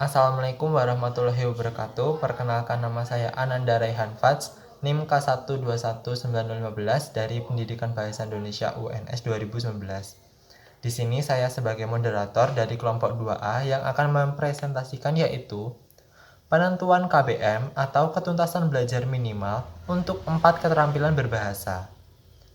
Assalamualaikum warahmatullahi wabarakatuh. Perkenalkan, nama saya Ananda Raihan Fats, NIM K1219015 dari Pendidikan Bahasa Indonesia UNS 2019. Di sini saya sebagai moderator dari kelompok 2A yang akan mempresentasikan yaitu penentuan KBM atau ketuntasan belajar minimal untuk 4 keterampilan berbahasa.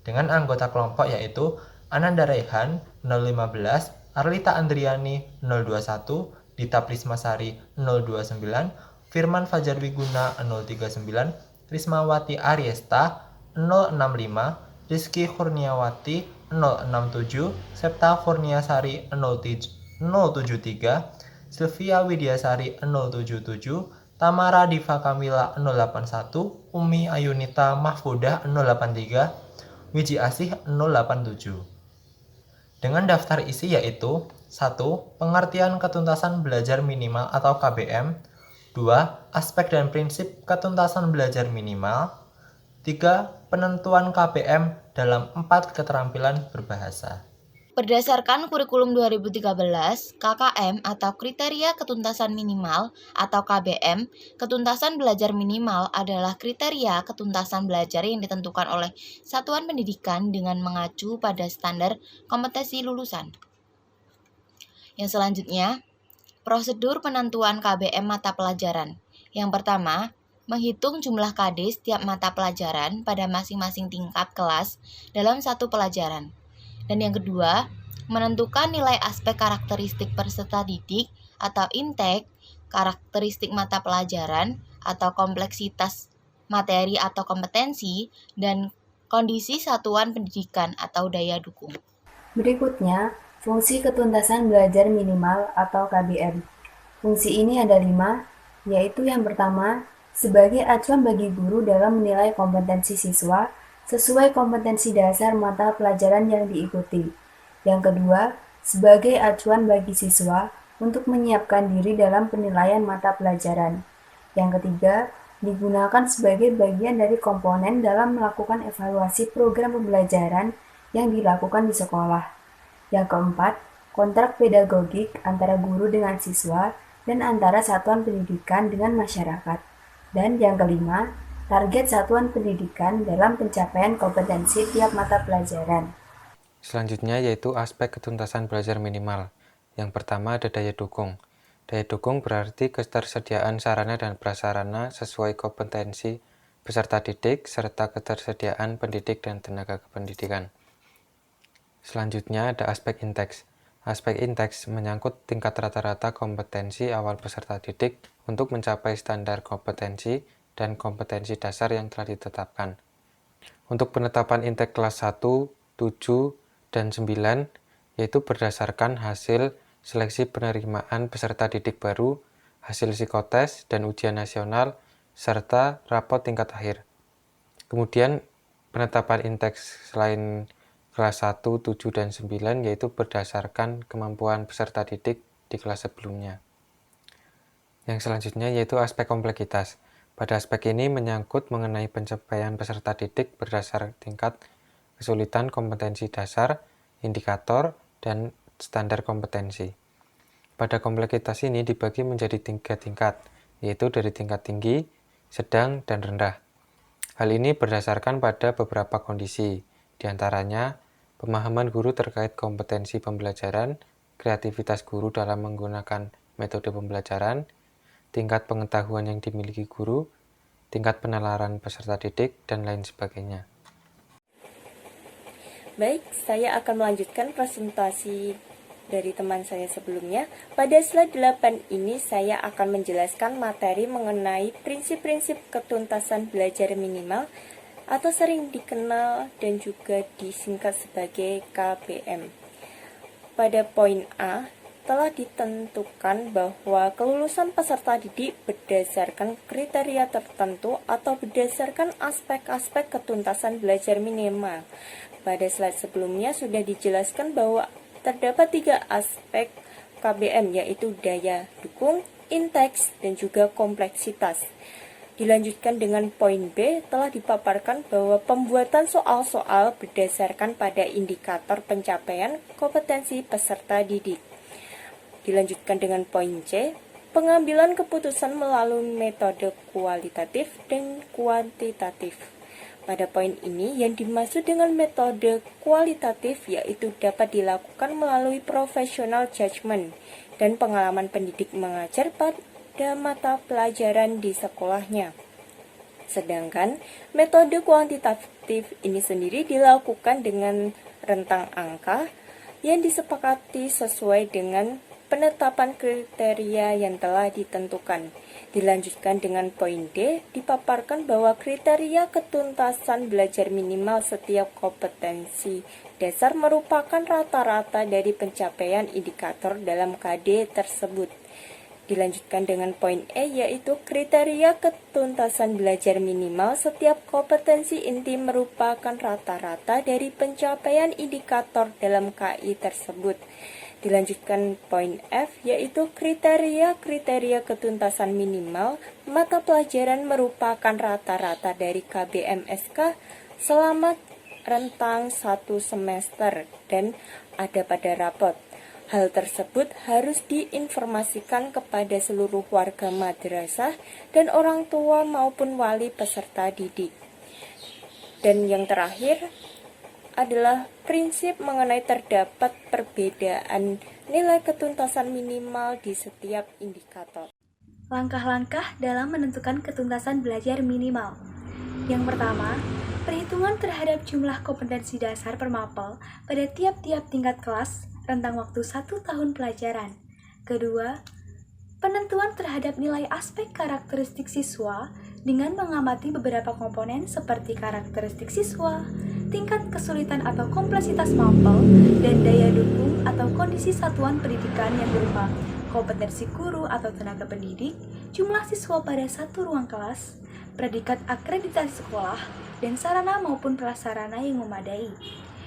Dengan anggota kelompok yaitu Ananda Raihan 015, Arlita Andriani 021, Dita Prismasari 029, Firman Fajar Wiguna 039, Rismawati Ariesta 065, Rizky Kurniawati 067, Septa Kurniasari 073, Sylvia Widiasari 077, Tamara Diva Kamila 081, Umi Ayunita Mahfudah 083, Wiji Asih 087. Dengan daftar isi yaitu 1. Pengertian ketuntasan belajar minimal atau KBM. 2. Aspek dan prinsip ketuntasan belajar minimal. 3. Penentuan KBM dalam 4 keterampilan berbahasa. Berdasarkan kurikulum 2013, KKM atau Kriteria Ketuntasan Minimal atau KBM, ketuntasan belajar minimal adalah kriteria ketuntasan belajar yang ditentukan oleh satuan pendidikan dengan mengacu pada standar kompetensi lulusan. Yang selanjutnya, prosedur penentuan KBM mata pelajaran. Yang pertama, menghitung jumlah KD setiap mata pelajaran pada masing-masing tingkat kelas dalam satu pelajaran. Dan yang kedua, menentukan nilai aspek karakteristik peserta didik atau intake, karakteristik mata pelajaran atau kompleksitas materi atau kompetensi, dan kondisi satuan pendidikan atau daya dukung. Berikutnya, fungsi ketuntasan belajar minimal atau KBM. Fungsi ini ada 5, yaitu yang pertama, sebagai acuan bagi guru dalam menilai kompetensi siswa sesuai kompetensi dasar mata pelajaran yang diikuti. Yang kedua, sebagai acuan bagi siswa untuk menyiapkan diri dalam penilaian mata pelajaran. Yang ketiga, digunakan sebagai bagian dari komponen dalam melakukan evaluasi program pembelajaran yang dilakukan di sekolah. Yang keempat, kontrak pedagogik antara guru dengan siswa dan antara satuan pendidikan dengan masyarakat. Dan yang kelima, target satuan pendidikan dalam pencapaian kompetensi tiap mata pelajaran. Selanjutnya yaitu aspek ketuntasan belajar minimal. Yang pertama ada daya dukung. Daya dukung berarti ketersediaan sarana dan prasarana sesuai kompetensi peserta didik serta ketersediaan pendidik dan tenaga kependidikan. Selanjutnya ada aspek inteks. Aspek inteks menyangkut tingkat rata-rata kompetensi awal peserta didik untuk mencapai standar kompetensi dan kompetensi dasar yang telah ditetapkan. Untuk penetapan inteks kelas 1, 7, dan 9, yaitu berdasarkan hasil seleksi penerimaan peserta didik baru, hasil psikotes dan ujian nasional, serta rapot tingkat akhir. Kemudian penetapan inteks selain kelas 1, 7, dan 9 yaitu berdasarkan kemampuan peserta didik di kelas sebelumnya. Yang selanjutnya yaitu aspek kompleksitas. Pada aspek ini menyangkut mengenai pencapaian peserta didik berdasar tingkat kesulitan kompetensi dasar, indikator, dan standar kompetensi. Pada kompleksitas ini dibagi menjadi 3 tingkat, yaitu dari tingkat tinggi, sedang, dan rendah. Hal ini berdasarkan pada beberapa kondisi, diantaranya pemahaman guru terkait kompetensi pembelajaran, kreativitas guru dalam menggunakan metode pembelajaran, tingkat pengetahuan yang dimiliki guru, tingkat penalaran peserta didik, dan lain sebagainya. Baik, saya akan melanjutkan presentasi dari teman saya sebelumnya. Pada slide 8 ini saya akan menjelaskan materi mengenai prinsip-prinsip ketuntasan belajar minimal atau sering dikenal dan juga disingkat sebagai KBM. Pada poin A, telah ditentukan bahwa kelulusan peserta didik berdasarkan kriteria tertentu atau berdasarkan aspek-aspek ketuntasan belajar minimal. Pada slide sebelumnya sudah dijelaskan bahwa terdapat 3 aspek KBM, yaitu daya dukung, inteks, dan juga kompleksitas. Dilanjutkan dengan poin B, telah dipaparkan bahwa pembuatan soal-soal berdasarkan pada indikator pencapaian kompetensi peserta didik. Dilanjutkan dengan poin C, pengambilan keputusan melalui metode kualitatif dan kuantitatif. Pada poin ini, yang dimaksud dengan metode kualitatif yaitu dapat dilakukan melalui professional judgment dan pengalaman pendidik mengajar pada mata pelajaran di sekolahnya. Sedangkan metode kuantitatif ini sendiri dilakukan dengan rentang angka yang disepakati sesuai dengan penetapan kriteria yang telah ditentukan. Dilanjutkan dengan poin D, dipaparkan bahwa kriteria ketuntasan belajar minimal setiap kompetensi dasar merupakan rata-rata dari pencapaian indikator dalam KD tersebut. Dilanjutkan dengan poin E, yaitu kriteria ketuntasan belajar minimal setiap kompetensi inti merupakan rata-rata dari pencapaian indikator dalam KI tersebut. Dilanjutkan poin F, yaitu kriteria ketuntasan minimal mata pelajaran merupakan rata-rata dari KBM-SK selama rentang 1 semester dan ada pada rapot. Hal tersebut harus diinformasikan kepada seluruh warga madrasah dan orang tua maupun wali peserta didik. Dan yang terakhir adalah prinsip mengenai terdapat perbedaan nilai ketuntasan minimal di setiap indikator. Langkah-langkah dalam menentukan ketuntasan belajar minimal. Yang pertama, perhitungan terhadap jumlah kompetensi dasar per mapel pada tiap-tiap tingkat kelas rentang waktu 1 tahun pelajaran. Kedua, penentuan terhadap nilai aspek karakteristik siswa dengan mengamati beberapa komponen seperti karakteristik siswa, tingkat kesulitan atau kompleksitas mapel, dan daya dukung atau kondisi satuan pendidikan yang berupa kompetensi guru atau tenaga pendidik, jumlah siswa pada satu ruang kelas, predikat akreditasi sekolah, dan sarana maupun prasarana yang memadai.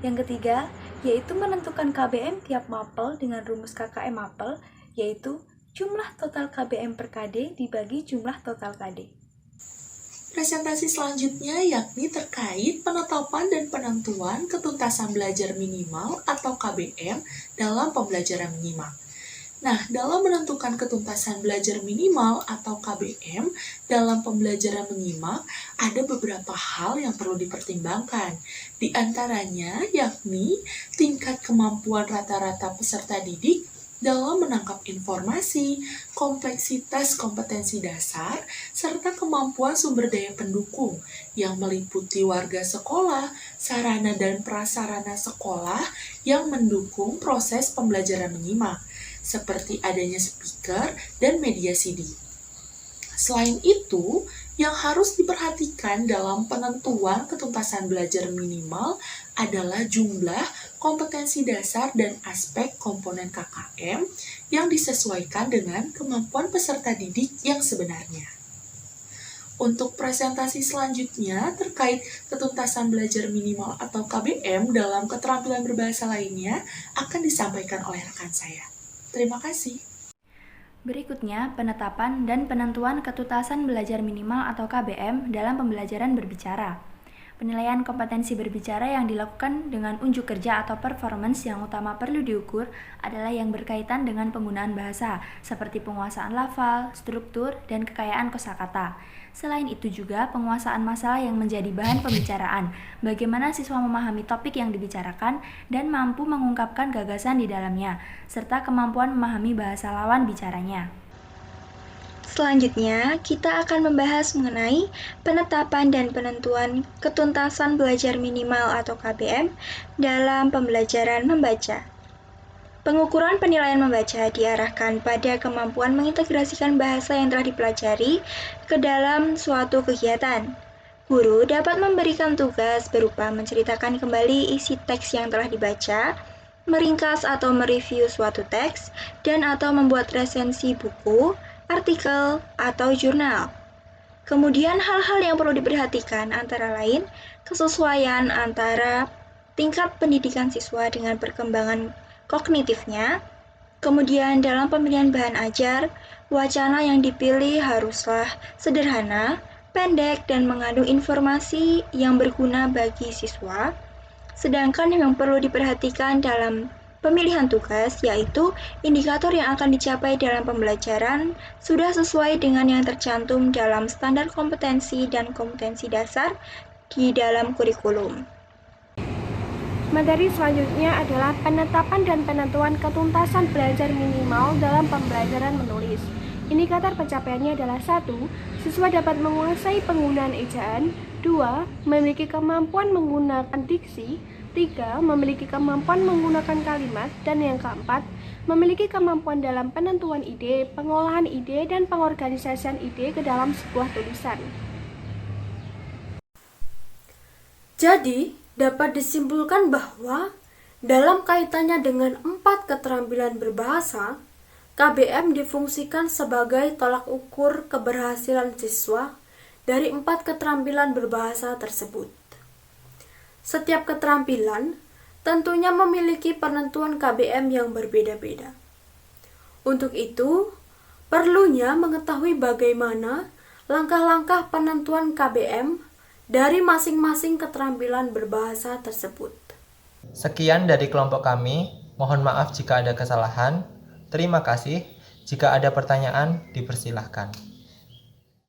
Yang ketiga, yaitu menentukan KBM tiap mapel dengan rumus KKM mapel, yaitu jumlah total KBM per KD dibagi jumlah total KD. Presentasi selanjutnya yakni terkait penetapan dan penentuan ketuntasan belajar minimal atau KBM dalam pembelajaran menyimak. Nah, dalam menentukan ketuntasan belajar minimal atau KBM dalam pembelajaran menyimak, ada beberapa hal yang perlu dipertimbangkan. Di antaranya yakni tingkat kemampuan rata-rata peserta didik dalam menangkap informasi, kompleksitas kompetensi dasar, serta kemampuan sumber daya pendukung yang meliputi warga sekolah, sarana dan prasarana sekolah yang mendukung proses pembelajaran menyimak, seperti adanya speaker dan media CD. Selain itu, yang harus diperhatikan dalam penentuan ketuntasan belajar minimal adalah jumlah kompetensi dasar dan aspek komponen KKM yang disesuaikan dengan kemampuan peserta didik yang sebenarnya. Untuk presentasi selanjutnya terkait ketuntasan belajar minimal atau KBM dalam keterampilan berbahasa lainnya akan disampaikan oleh rekan saya. Terima kasih. Berikutnya, penetapan dan penentuan ketuntasan belajar minimal atau KBM dalam pembelajaran berbicara. Penilaian kompetensi berbicara yang dilakukan dengan unjuk kerja atau performance yang utama perlu diukur adalah yang berkaitan dengan penggunaan bahasa, seperti penguasaan lafal, struktur, dan kekayaan kosakata. Selain itu juga penguasaan masalah yang menjadi bahan pembicaraan, bagaimana siswa memahami topik yang dibicarakan dan mampu mengungkapkan gagasan di dalamnya, serta kemampuan memahami bahasa lawan bicaranya. Selanjutnya, kita akan membahas mengenai penetapan dan penentuan ketuntasan belajar minimal atau KBM dalam pembelajaran membaca. Pengukuran penilaian membaca diarahkan pada kemampuan mengintegrasikan bahasa yang telah dipelajari ke dalam suatu kegiatan. Guru dapat memberikan tugas berupa menceritakan kembali isi teks yang telah dibaca, meringkas atau mereview suatu teks, dan atau membuat resensi buku, artikel, atau jurnal. Kemudian hal-hal yang perlu diperhatikan antara lain kesesuaian antara tingkat pendidikan siswa dengan perkembangan kognitifnya. Kemudian dalam pemilihan bahan ajar, wacana yang dipilih haruslah sederhana, pendek, dan mengandung informasi yang berguna bagi siswa. Sedangkan yang perlu diperhatikan dalam Pemilihan tugas, yaitu indikator yang akan dicapai dalam pembelajaran, sudah sesuai dengan yang tercantum dalam standar kompetensi dan kompetensi dasar di dalam kurikulum. Materi selanjutnya adalah penetapan dan penentuan ketuntasan belajar minimal dalam pembelajaran menulis. Indikator pencapaiannya adalah 1. Siswa dapat menguasai penggunaan ejaan. 2. Memiliki kemampuan menggunakan diksi. 3. Memiliki kemampuan menggunakan kalimat. Dan yang keempat, memiliki kemampuan dalam penentuan ide, pengolahan ide, dan pengorganisasian ide ke dalam sebuah tulisan. Jadi, dapat disimpulkan bahwa dalam kaitannya dengan 4 keterampilan berbahasa, KBM difungsikan sebagai tolak ukur keberhasilan siswa dari 4 keterampilan berbahasa tersebut. Setiap keterampilan tentunya memiliki penentuan KBM yang berbeda-beda. Untuk itu, perlunya mengetahui bagaimana langkah-langkah penentuan KBM dari masing-masing keterampilan berbahasa tersebut. Sekian dari kelompok kami, mohon maaf jika ada kesalahan. Terima kasih. Jika ada pertanyaan, dipersilahkan.